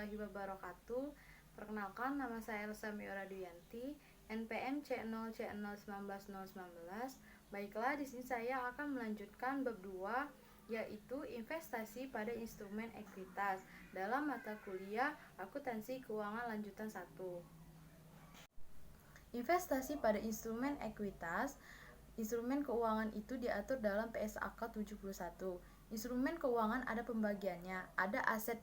warahmatullahi wabarakatuh. Perkenalkan, nama saya Elsa Miora Duyanti, NPM C0C01919. Baiklah, di sini saya akan melanjutkan bab 2, yaitu investasi pada instrumen ekuitas dalam mata kuliah Akuntansi Keuangan lanjutan 1. Investasi pada instrumen ekuitas, instrumen keuangan itu diatur dalam PSAK 71. Instrumen keuangan ada pembagiannya, ada aset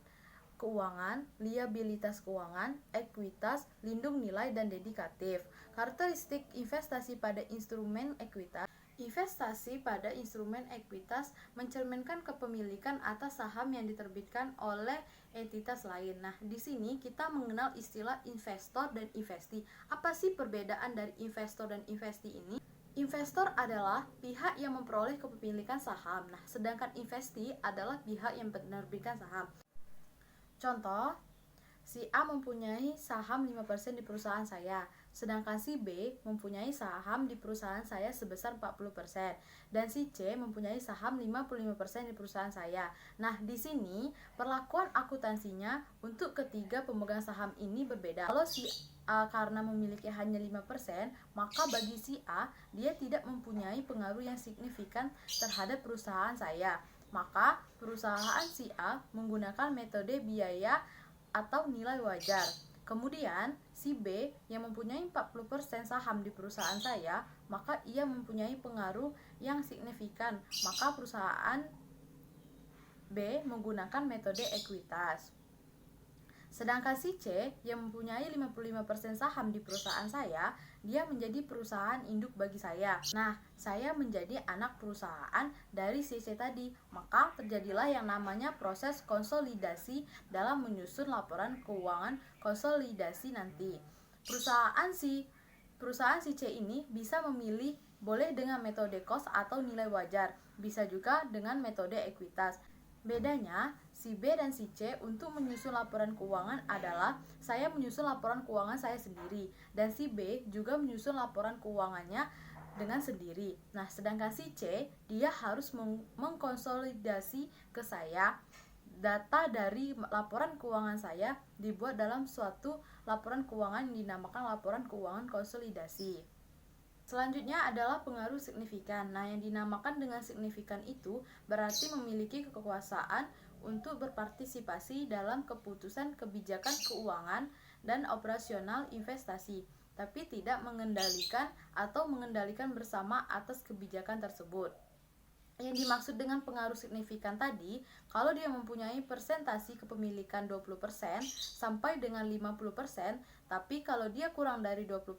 keuangan, liabilitas keuangan, ekuitas, lindung nilai, dan dedikatif. Karakteristik investasi pada instrumen ekuitas. Investasi pada instrumen ekuitas mencerminkan kepemilikan atas saham yang diterbitkan oleh entitas lain. Nah, di sini kita mengenal istilah investor dan investi. Apa sih perbedaan dari investor dan investi ini? Investor adalah pihak yang memperoleh kepemilikan saham. Nah, sedangkan investi adalah pihak yang menerbitkan saham. Contoh, si A mempunyai saham 5% di perusahaan saya, sedangkan si B mempunyai saham di perusahaan saya sebesar 40%, dan si C mempunyai saham 55% di perusahaan saya. Nah, di sini perlakuan akuntansinya untuk ketiga pemegang saham ini berbeda. Kalau si A karena memiliki hanya 5%, maka bagi si A, dia tidak mempunyai pengaruh yang signifikan terhadap perusahaan saya. Maka perusahaan si A menggunakan metode biaya atau nilai wajar. Kemudian si B yang mempunyai 40% saham di perusahaan saya, maka ia mempunyai pengaruh yang signifikan. Maka perusahaan B menggunakan metode ekuitas. Sedangkan si C yang mempunyai 55% saham di perusahaan saya, dia menjadi perusahaan induk bagi saya. Nah, saya menjadi anak perusahaan dari si C tadi. Maka terjadilah yang namanya proses konsolidasi dalam menyusun laporan keuangan konsolidasi nanti. Perusahaan si C ini bisa memilih boleh dengan metode cost atau nilai wajar, bisa juga dengan metode ekuitas. Bedanya, si B dan si C untuk menyusun laporan keuangan adalah saya menyusun laporan keuangan saya sendiri, dan si B juga menyusun laporan keuangannya dengan sendiri. Nah, sedangkan si C, dia harus mengkonsolidasi ke saya data dari laporan keuangan saya dibuat dalam suatu laporan keuangan yang dinamakan laporan keuangan konsolidasi. Selanjutnya adalah pengaruh signifikan. Nah, yang dinamakan dengan signifikan itu berarti memiliki kekuasaan untuk berpartisipasi dalam keputusan kebijakan keuangan dan operasional investasi, tapi tidak mengendalikan atau mengendalikan bersama atas kebijakan tersebut. Yang dimaksud dengan pengaruh signifikan tadi, kalau dia mempunyai persentasi kepemilikan 20% sampai dengan 50%, tapi kalau dia kurang dari 20%,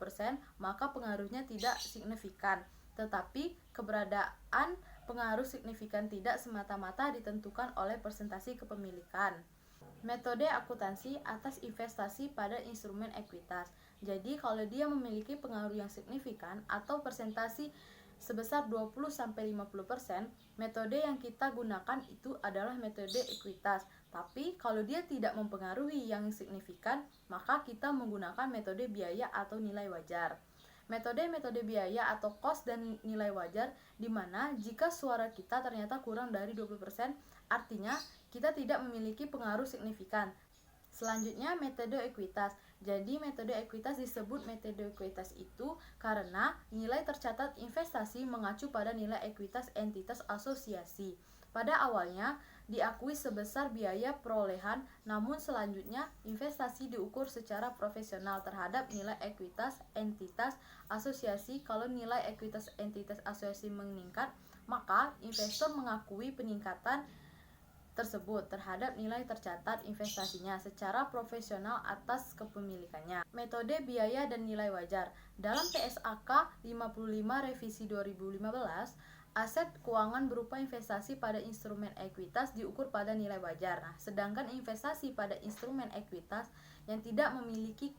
maka pengaruhnya tidak signifikan. Tetapi keberadaan pengaruh signifikan tidak semata-mata ditentukan oleh persentase kepemilikan. Metode akuntansi atas investasi pada instrumen ekuitas. Jadi kalau dia memiliki pengaruh yang signifikan atau persentase sebesar 20-50%, metode yang kita gunakan itu adalah metode ekuitas. Tapi kalau dia tidak mempengaruhi yang signifikan, maka kita menggunakan metode biaya atau nilai wajar. Metode biaya atau cost dan nilai wajar, di mana jika suara kita ternyata kurang dari 20%, artinya kita tidak memiliki pengaruh signifikan. Selanjutnya, metode ekuitas. Jadi metode ekuitas disebut metode ekuitas itu karena nilai tercatat investasi mengacu pada nilai ekuitas entitas asosiasi. Pada awalnya diakui sebesar biaya perolehan, namun selanjutnya investasi diukur secara profesional terhadap nilai ekuitas entitas asosiasi. Kalau nilai ekuitas entitas asosiasi meningkat, maka investor mengakui peningkatan tersebut terhadap nilai tercatat investasinya secara profesional atas kepemilikannya. Metode biaya dan nilai wajar. Dalam PSAK 55 revisi 2015, aset keuangan berupa investasi pada instrumen ekuitas diukur pada nilai wajar. Nah, sedangkan investasi pada instrumen ekuitas yang tidak memiliki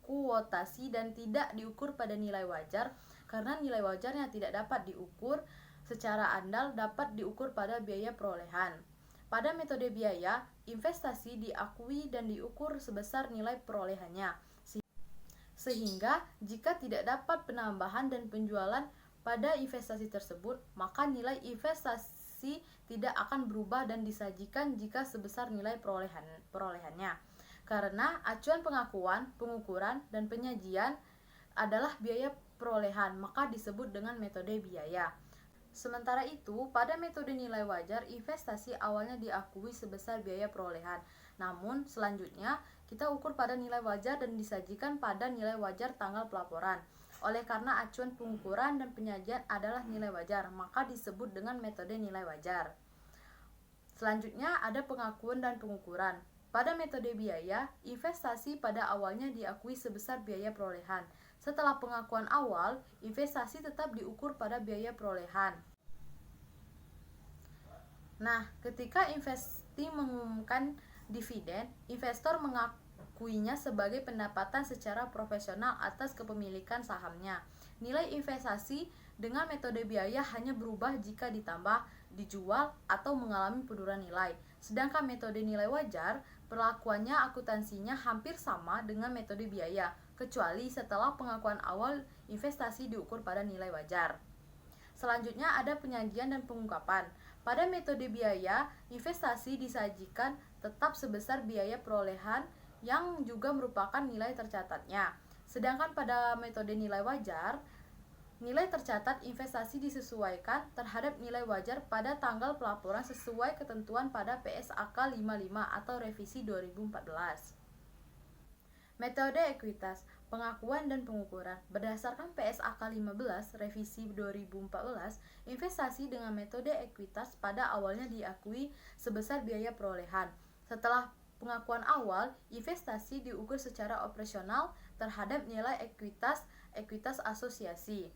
kuotasi dan tidak diukur pada nilai wajar, karena nilai wajarnya tidak dapat diukur secara andal, dapat diukur pada biaya perolehan. Pada metode biaya, investasi diakui dan diukur sebesar nilai perolehannya. Sehingga jika tidak dapat penambahan dan penjualan pada investasi tersebut, maka nilai investasi tidak akan berubah dan disajikan jika sebesar nilai perolehannya. karena acuan pengakuan, pengukuran, dan penyajian adalah biaya perolehan, maka disebut dengan metode biaya. Sementara itu, pada metode nilai wajar, investasi awalnya diakui sebesar biaya perolehan. Namun, selanjutnya kita ukur pada nilai wajar dan disajikan pada nilai wajar tanggal pelaporan. Oleh karena acuan pengukuran dan penyajian adalah nilai wajar, maka disebut dengan metode nilai wajar. Selanjutnya ada pengakuan dan pengukuran. Pada metode biaya, investasi pada awalnya diakui sebesar biaya perolehan. Setelah pengakuan awal, investasi tetap diukur pada biaya perolehan. Nah, ketika investasi mengumumkan dividen, investor mengakuinya sebagai pendapatan secara profesional atas kepemilikan sahamnya. Nilai investasi dengan metode biaya hanya berubah jika ditambah, dijual, atau mengalami penurunan nilai. Sedangkan metode nilai wajar, perlakuannya akuntansinya hampir sama dengan metode biaya, kecuali setelah pengakuan awal investasi diukur pada nilai wajar. Selanjutnya ada penyajian dan pengungkapan. Pada metode biaya, investasi disajikan tetap sebesar biaya perolehan yang juga merupakan nilai tercatatnya. Sedangkan pada metode nilai wajar, nilai tercatat investasi disesuaikan terhadap nilai wajar pada tanggal pelaporan sesuai ketentuan pada PSAK 55 atau revisi 2014. Metode ekuitas, pengakuan dan pengukuran. Berdasarkan PSAK 15 revisi 2014, investasi dengan metode ekuitas pada awalnya diakui sebesar biaya perolehan. Setelah pengakuan awal, investasi diukur secara operasional terhadap nilai ekuitas asosiasi.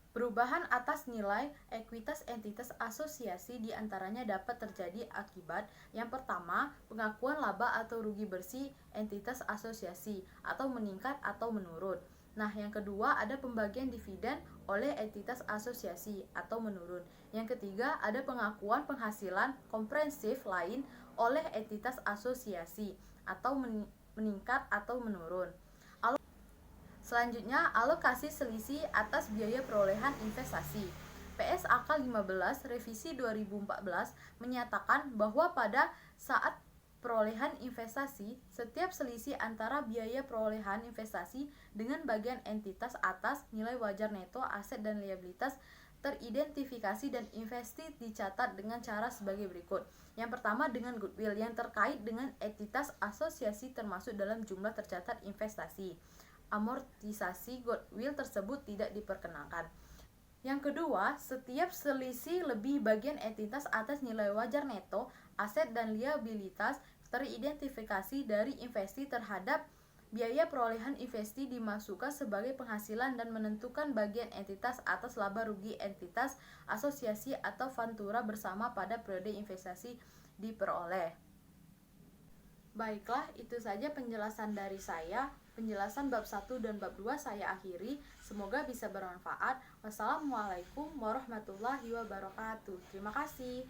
Perubahan atas nilai ekuitas entitas asosiasi diantaranya dapat terjadi akibat yang pertama, pengakuan laba atau rugi bersih entitas asosiasi atau meningkat atau menurun. Nah, yang kedua ada pembagian dividen oleh entitas asosiasi atau menurun. Yang ketiga ada pengakuan penghasilan komprehensif lain oleh entitas asosiasi atau meningkat atau menurun. Selanjutnya, alokasi selisih atas biaya perolehan investasi. PSAK 15 revisi 2014 menyatakan bahwa pada saat perolehan investasi, setiap selisih antara biaya perolehan investasi dengan bagian entitas atas nilai wajar neto aset dan liabilitas teridentifikasi dan investi dicatat dengan cara sebagai berikut. Yang pertama dengan goodwill yang terkait dengan entitas asosiasi termasuk dalam jumlah tercatat investasi. Amortisasi goodwill tersebut tidak diperkenankan. Yang kedua, setiap selisih lebih bagian entitas atas nilai wajar neto, aset dan liabilitas teridentifikasi dari investi terhadap biaya perolehan investi dimasukkan sebagai penghasilan dan menentukan bagian entitas atas laba rugi entitas asosiasi atau fantura bersama pada periode investasi diperoleh. Baiklah, itu saja penjelasan dari saya. Penjelasan bab 1 dan bab 2 saya akhiri. Semoga bisa bermanfaat. Wassalamualaikum warahmatullahi wabarakatuh. Terima kasih.